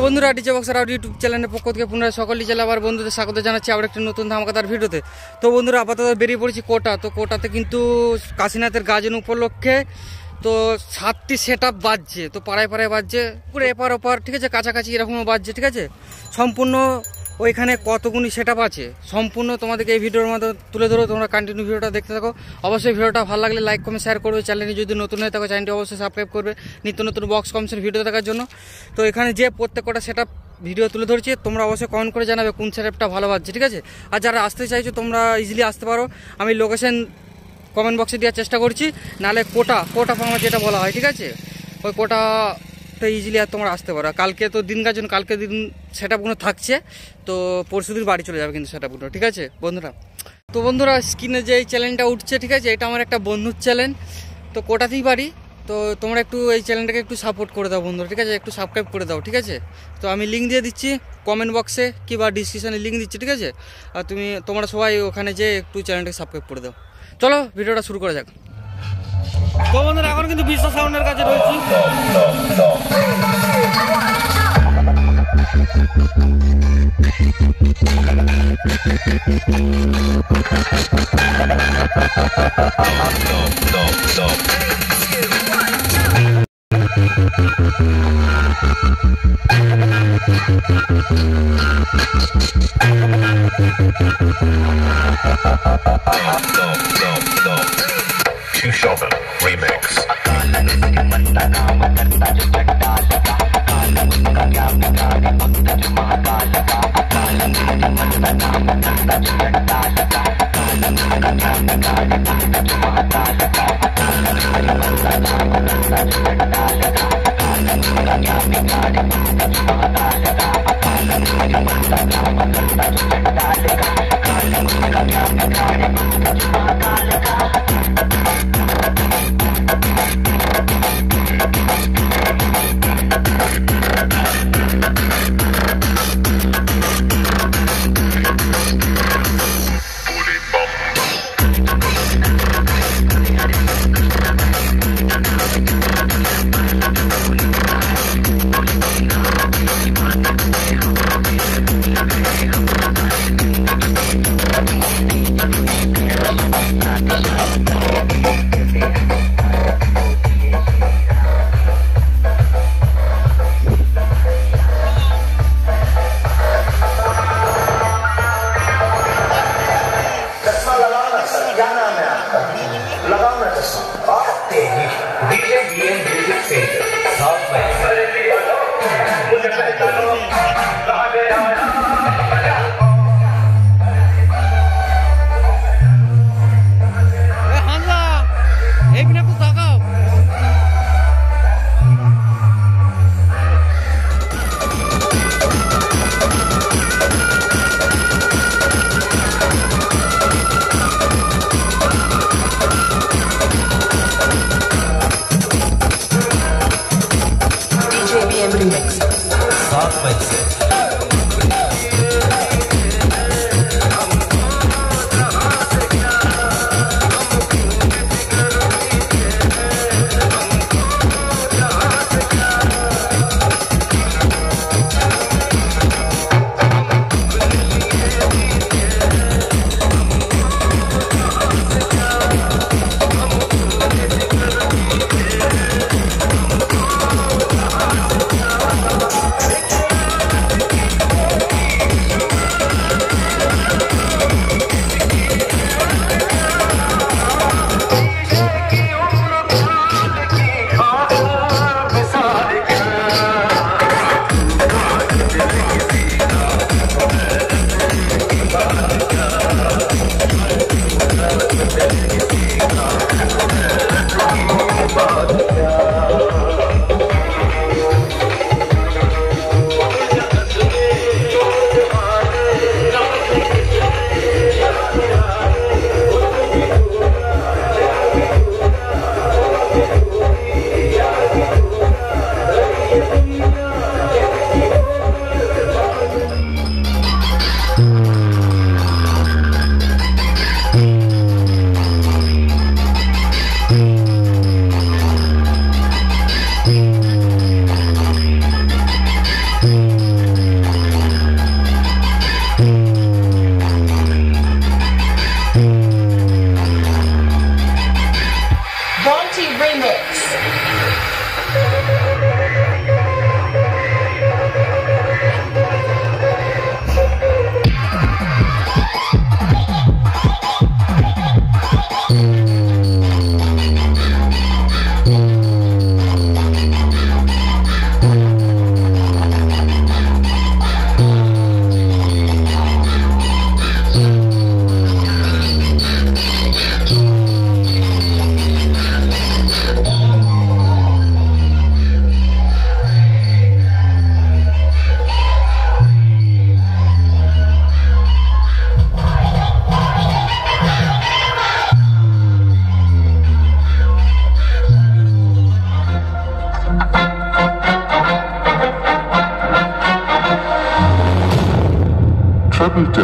বন্ধুরা DJ boxer out YouTube চ্যানেলের পক্ষ থেকে পুনরায় সকল ডিজে লাভার বন্ধুদের স্বাগত জানাচ্ছি আবার একটা নতুন ধামাকাদার ভিডিওতে। তো বন্ধুরা আপাতত বেরিয়ে পড়েছি কোটা। তো কোটাতে কিন্তু কাশীনাথের গাজন উপলক্ষে তো 7টি সেট আপ বাজছে, তো পাড়ায় পাড়ায় বাজছে, পুরো এপার ওপার, ঠিক আছে, কাছাকাছি এরকমও বাজছে, ঠিক আছে। সম্পূর্ণ ওইখানে কতগুলি সেট আপ আছে সম্পূর্ণ তোমাদেরকে এই ভিডিওর মধ্যে তুলে ধরো। তোমরা কন্টিনিউ ভিডিওটা দেখতে থাকো। অবশ্যই ভিডিওটা ভালো লাগলে লাইক কমেন্ট শেয়ার করবে। চ্যানেলে যদি নতুন হয়ে থাকো চ্যানেলটি অবশ্যই সাবস্ক্রাইব করবে নিত্য নতুন বক্স কমিশন ভিডিও দেখার জন্য। তো এখানে যে প্রত্যেকটা সেট আপ ভিডিও তুলে ধরছি, তোমরা অবশ্যই কমেন্ট করে জানাবে কোন সেট আপটা ভালো বাজছে, ঠিক আছে। আর যারা আসতে চাইছো তোমরা ইজিলি আসতে পারো, আমি লোকেশন কমেন্ট বক্সে দেওয়ার চেষ্টা করছি, নাহলে কোটা আমার যেটা বলা হয়, ঠিক আছে, ওই কোটাতে ইজিলি আর তোমরা আসতে পারো। কালকে তো দিন গাজন, কালকে দিন সেট আপগুলো থাকছে, তো পরশু দিন বাড়ি চলে যাবে কিন্তু সেট আপগুলো, ঠিক আছে বন্ধুরা। তো বন্ধুরা স্ক্রিনে যে এই চ্যানেলটা উঠছে, ঠিক আছে, এটা আমার একটা বন্ধুর চ্যানেল, তো কোটাতেই বাড়ি। তো তোমরা একটু এই চ্যানেলটাকে একটু সাপোর্ট করে দাও বন্ধুরা, ঠিক আছে, একটু সাবস্ক্রাইব করে দাও, ঠিক আছে। তো আমি লিঙ্ক দিয়ে দিচ্ছি কমেন্ট বক্সে কিংবা ডিসক্রিপশানে লিঙ্ক দিচ্ছি, ঠিক আছে। আর তোমরা সবাই ওখানে যেয়ে একটু চ্যানেলটাকে সাবস্ক্রাইব করে দাও। চলো ভিডিওটা শুরু করা যাক। তো বন্ধুরা এখন কিন্তু বিশ্ব সাউন্ডের কাছে রয়েছি। Shovel remix.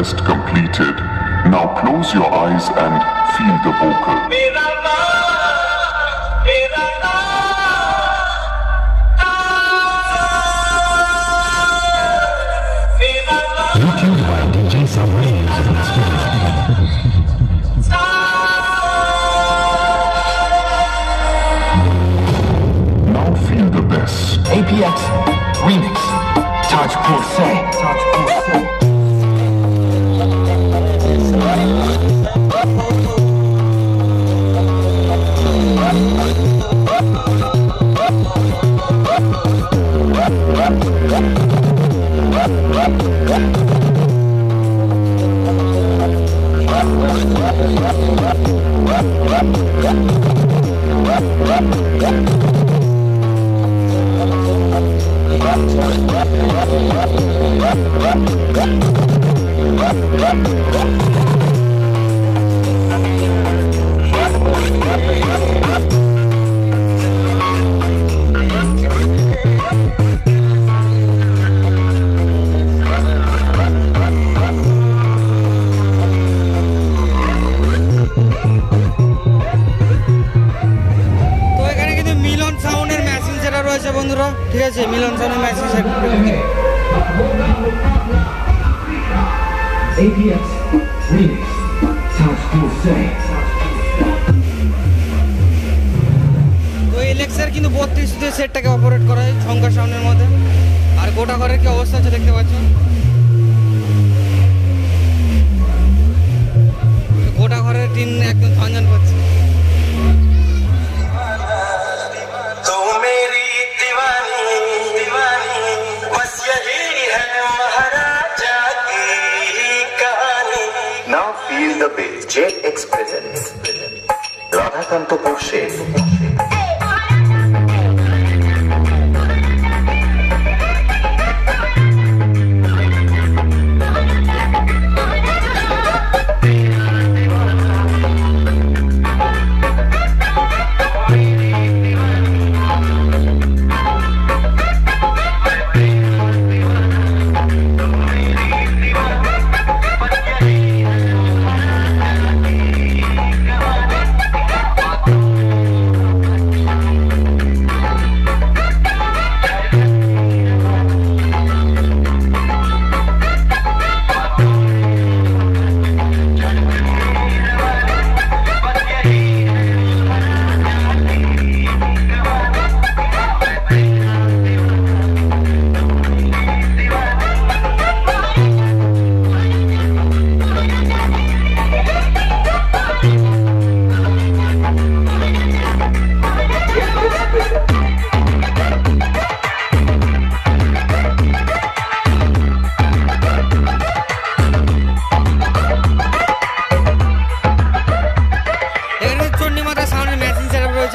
test completed. Now close your eyes and feel the vocal. YouTube by DJ Samray Music Studio. Now feel the best. APX Remix. Touch Pulse. Touch Pulse. বন্ধুরা ঠিক আছে মিলন সাউন্ডের matching set APX Remix. Touch Pulse. তো এলেক্সার কিন্তু 32 দিয়ে সেটটাকে operate করা হয় ঝঙ্কার সাউন্ডের মধ্যে। আর গোটা ঘরের কি অবস্থা আছে দেখতে পাচ্ছ, গোটা ঘরের টিন একদম ঝনঝন করছে। Now feel the bass. JX presents Radhakantapur Sheikh.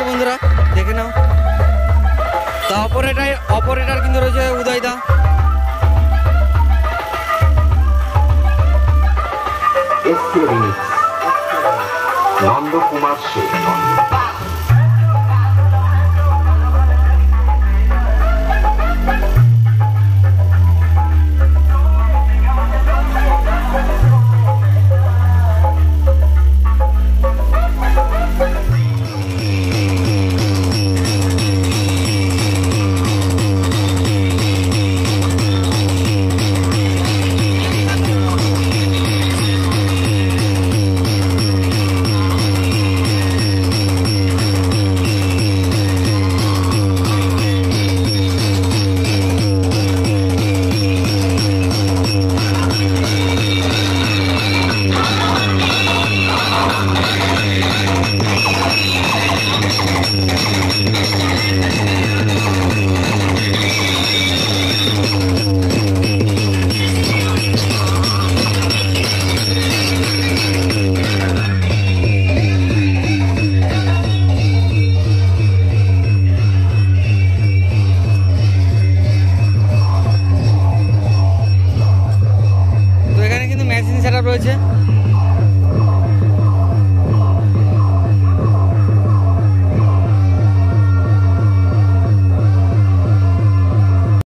বন্ধুরা দেখে নাও। তা অপারেটর কিন্তু রয়েছে উদয় দা। নন্দকুমার শেখ। রয়েছে